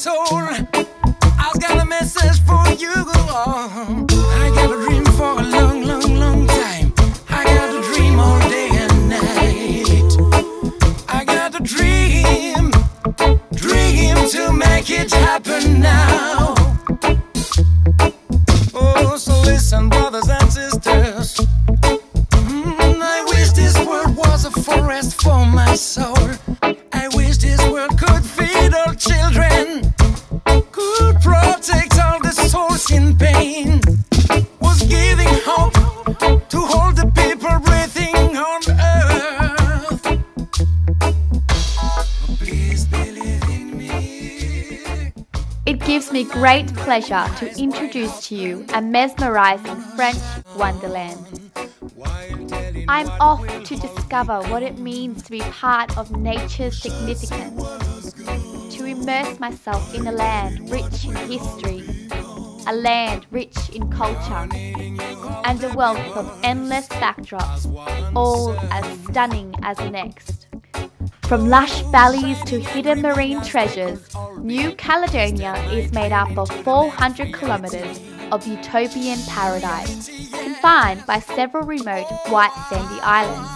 soul. I've got a message for you. I got a dream for a long, long, long time. I got a dream all day and night. I got a dream to make it happen now. Oh, so listen, brothers and sisters. I wish this world was a forest for my soul. I wish this world could feed all children, could protect all the souls in pain, was giving hope to all the people breathing on earth. Oh, please believe in me. It gives me great pleasure to introduce to you a mesmerizing French wonderland. I'm off to discover what it means to be part of nature's significance, to immerse myself in a land rich in history, a land rich in culture, and a wealth of endless backdrops, all as stunning as the next. From lush valleys to hidden marine treasures, New Caledonia is made up of 400 kilometres of utopian paradise, confined by several remote white sandy islands.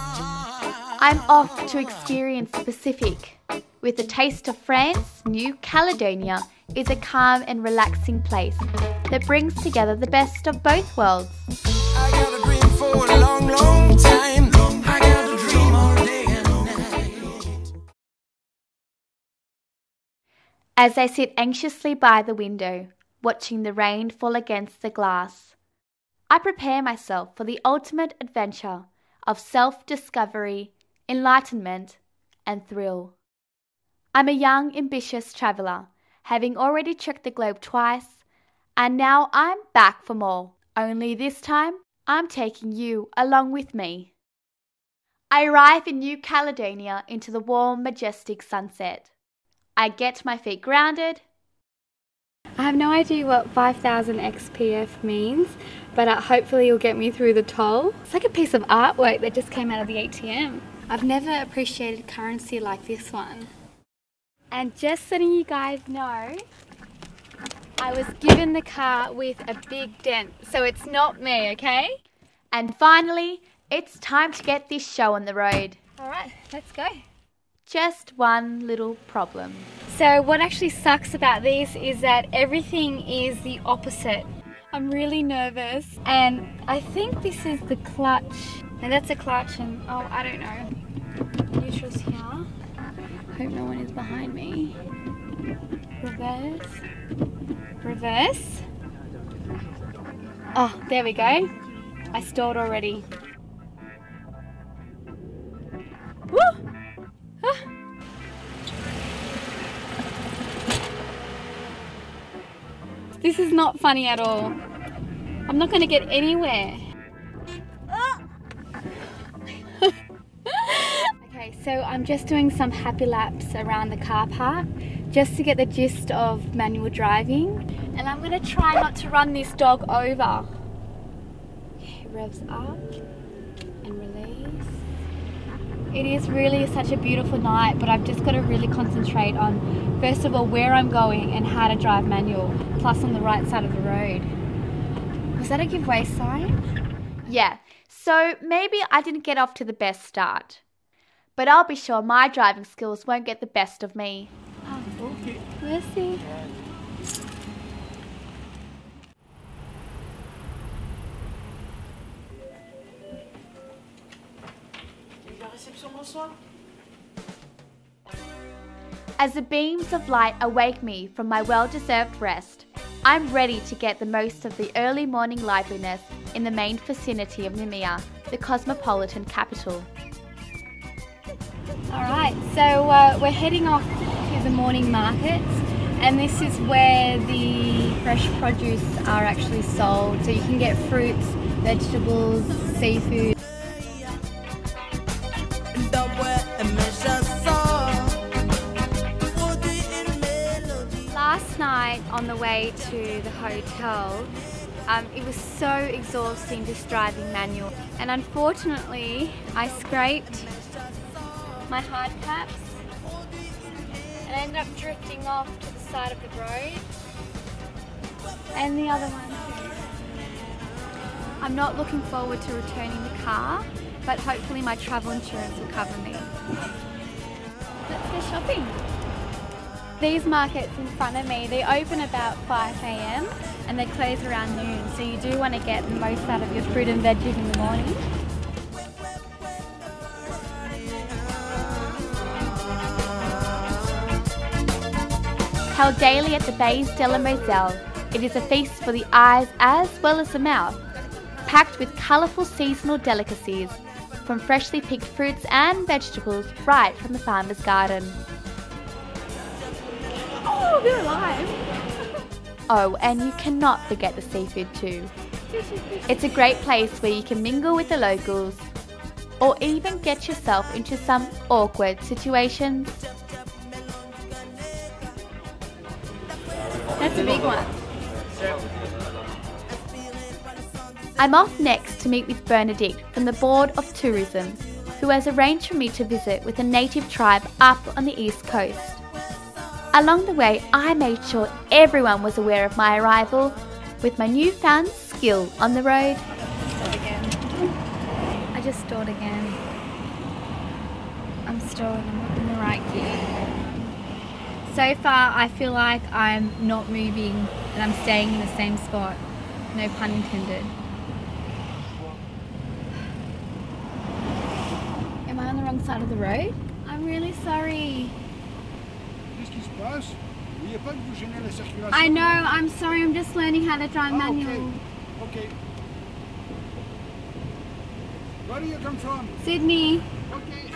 I'm off to experience the Pacific. With a taste of France, New Caledonia is a calm and relaxing place that brings together the best of both worlds. I got a dream for a long, long time. I got a dream all day and night. As I sit anxiously by the window, watching the rain fall against the glass, I prepare myself for the ultimate adventure of self-discovery, enlightenment, and thrill. I'm a young, ambitious traveller, having already trekked the globe twice, and now I'm back for more, only this time I'm taking you along with me. I arrive in New Caledonia into the warm, majestic sunset. I get my feet grounded. I have no idea what 5000 XPF means, but hopefully it'll get me through the toll. It's like a piece of artwork that just came out of the ATM. I've never appreciated currency like this one. And just letting you guys know, I was given the car with a big dent, so it's not me, okay? And finally, it's time to get this show on the road. Alright, let's go. Just one little problem. So what actually sucks about this is that everything is the opposite. I'm really nervous, and I think this is the clutch. And that's a clutch, and oh, I don't know. Neutral's here. Hope no one is behind me. Reverse. Reverse. Oh, there we go. I stalled already. Woo! Ah. This is not funny at all. I'm not going to get anywhere. Okay, so I'm just doing some happy laps around the car park just to get the gist of manual driving. And I'm going to try not to run this dog over. Okay, revs up and release. It is really such a beautiful night, but I've just got to really concentrate on, first of all, where I'm going and how to drive manual, plus on the right side of the road. Was that a give way sign? Yeah, so maybe I didn't get off to the best start. But I'll be sure my driving skills won't get the best of me. Oh, we'll see. As the beams of light awake me from my well-deserved rest, I'm ready to get the most of the early morning liveliness in the main vicinity of Maia, the cosmopolitan capital. Alright, so we're heading off to the morning markets, and this is where the fresh produce are actually sold. So you can get fruits, vegetables, seafood. Last night on the way to the hotel, it was so exhausting just driving manual, and unfortunately I scraped my hard caps and I ended up drifting off to the side of the road. And the other one too. I'm not looking forward to returning the car, but hopefully my travel insurance will cover me. Let's go shopping. These markets in front of me, they open about 5 AM and they close around noon, so you do want to get the most out of your fruit and veggies in the morning. Held daily at the Bays de la Moselle, it is a feast for the eyes as well as the mouth, packed with colourful seasonal delicacies, from freshly picked fruits and vegetables right from the farmer's garden. Oh, we're alive! Oh, and you cannot forget the seafood too. It's a great place where you can mingle with the locals, or even get yourself into some awkward situations. That's a big one. I'm off next to meet with Bernadette from the Board of Tourism, who has arranged for me to visit with a native tribe up on the east coast. Along the way, I made sure everyone was aware of my arrival with my newfound skill on the road. I just stalled again. I'm stalled, I'm not in the right gear. So far, I feel like I'm not moving and I'm staying in the same spot. No pun intended. Am I on the wrong side of the road? I'm really sorry. I know, I'm sorry, I'm just learning how to drive manual. Okay. Where do you come from? Sydney. Okay.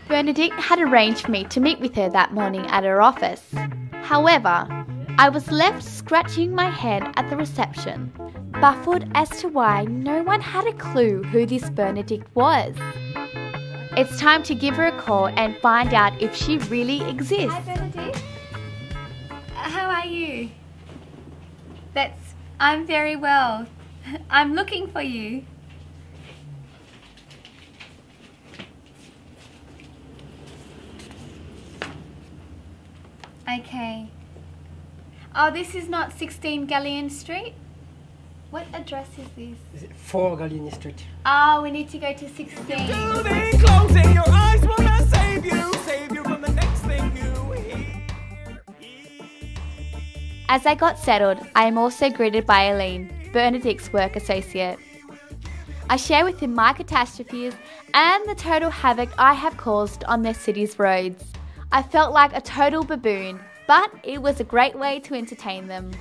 Bernadette had arranged for me to meet with her that morning at her office. However, I was left scratching my head at the reception, baffled as to why no one had a clue who this Bernadette was. It's time to give her a call and find out if she really exists. Hi Bernadette. How are you? I'm very well. I'm looking for you. Okay. Oh, this is not 16 Galleon Street? What address is this? 4 Galleon Street. Oh, we need to go to 16. Closing your eyes will not save you from the next thing you hear. As I got settled, I am also greeted by Eileen, Bernadette's work associate. I share with him my catastrophes and the total havoc I have caused on their city's roads. I felt like a total baboon, but it was a great way to entertain them.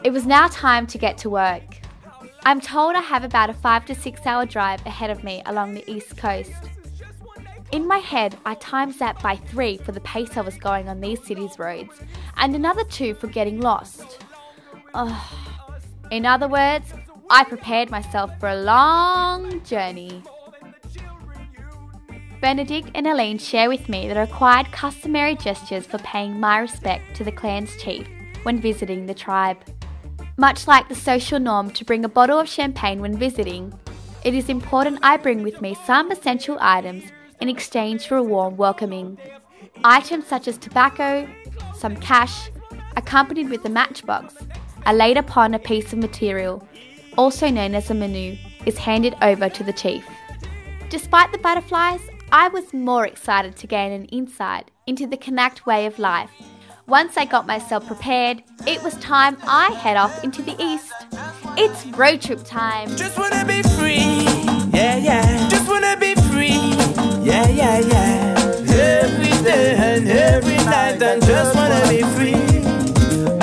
It was now time to get to work. I'm told I have about a 5 to 6 hour drive ahead of me along the east coast. In my head, I times that by 3 for the pace I was going on these cities' roads, and another 2 for getting lost. In other words, I prepared myself for a long journey. Bernadette and Eileen share with me the required customary gestures for paying my respect to the clan's chief when visiting the tribe. Much like the social norm to bring a bottle of champagne when visiting, it is important I bring with me some essential items in exchange for a warm welcoming. Items such as tobacco, some cash, accompanied with a matchbox, are laid upon a piece of material, also known as a menu, is handed over to the chief. Despite the butterflies, I was more excited to gain an insight into the Kanak way of life. Once I got myself prepared, it was time I head off into the east. It's road trip time. Just wanna be free, yeah, yeah. Just wanna be free, yeah, yeah, yeah. Every day and every night, and just wanna be free.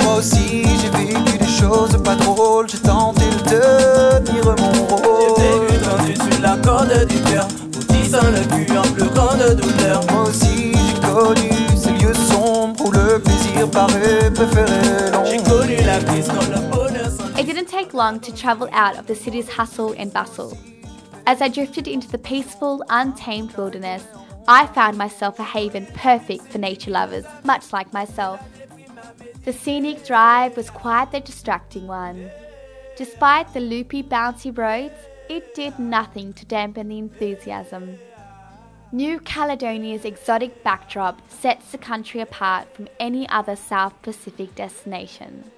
Moi aussi j'ai vécu des choses pas drôles. J'ai tenté de tenir mon rôle. J'ai vu tendu sur la corde du cœur, maudissant le cul en plus grande douleur. Moi aussi j'ai connu ces lieux sombres où le plaisir paraît préféré long. J'ai connu la prise comme le bonheur sans. It didn't take long to travel out of the city's hustle and bustle. As I drifted into the peaceful, untamed wilderness, I found myself a haven perfect for nature lovers, much like myself. The scenic drive was quite the distracting one. Despite the loopy, bouncy roads, it did nothing to dampen the enthusiasm. New Caledonia's exotic backdrop sets the country apart from any other South Pacific destination.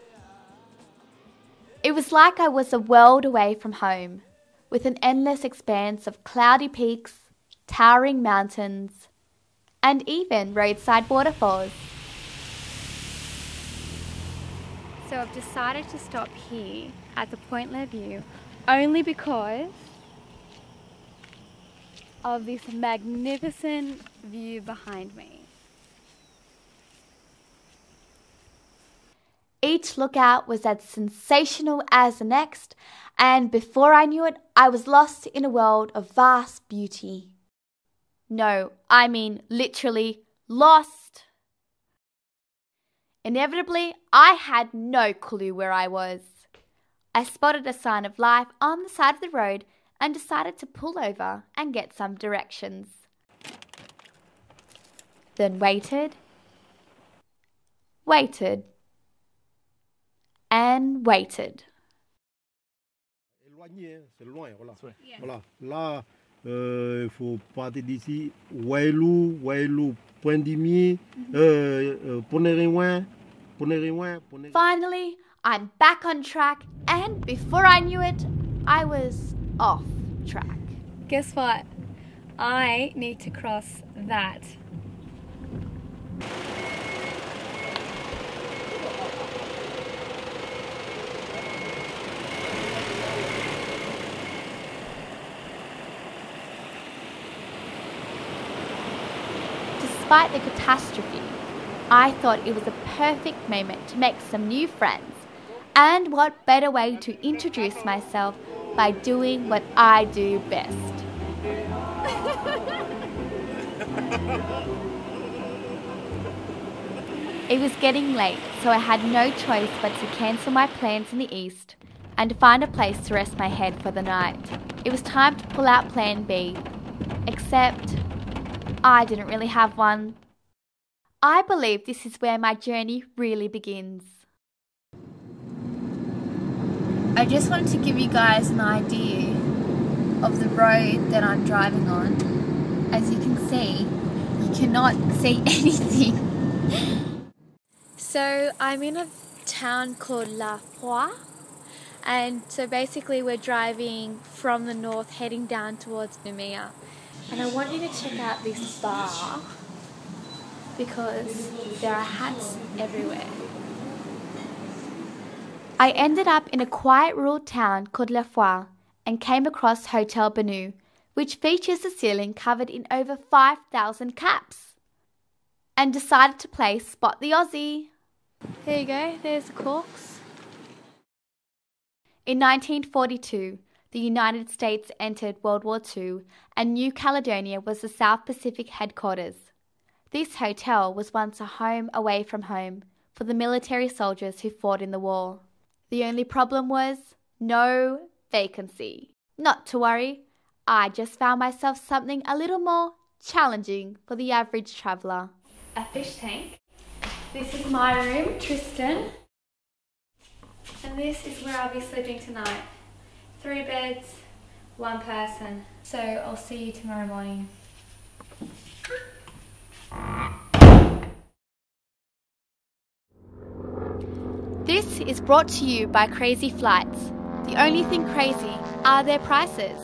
It was like I was a world away from home, with an endless expanse of cloudy peaks, towering mountains, and even roadside waterfalls. So I've decided to stop here at the Point Le View only because of this magnificent view behind me. Each lookout was as sensational as the next, and before I knew it, I was lost in a world of vast beauty. No, I mean literally lost. Inevitably, I had no clue where I was. I spotted a sign of life on the side of the road and decided to pull over and get some directions. Then waited, and waited. Éloigné, c'est loin, voilà. Voilà. Là, il faut partir d'ici. Wailou, Point Dimier, Poneriwen. Finally, I'm back on track, and before I knew it, I was off track. Guess what? I need to cross that. Despite the catastrophe, I thought it was a perfect moment to make some new friends. And what better way to introduce myself by doing what I do best. It was getting late, so I had no choice but to cancel my plans in the east and to find a place to rest my head for the night. It was time to pull out plan B, except I didn't really have one. I believe this is where my journey really begins. I just wanted to give you guys an idea of the road that I'm driving on. As you can see, you cannot see anything. So I'm in a town called La Foix, and so basically we're driving from the north heading down towards Maia. And I want you to check out this bar because there are hats everywhere. I ended up in a quiet rural town called La Foix and came across Hotel Banu, which features a ceiling covered in over 5,000 caps, and decided to play Spot the Aussie. Here you go, there's the corks. In 1942, the United States entered World War II and New Caledonia was the South Pacific headquarters. This hotel was once a home away from home for the military soldiers who fought in the war. The only problem was no vacancy. Not to worry, I just found myself something a little more challenging for the average traveller. A fish tank. This is my room, Tristan. And this is where I'll be sleeping tonight. 3 beds, 1 person. So I'll see you tomorrow morning. This is brought to you by Crazy Flights. The only thing crazy are their prices.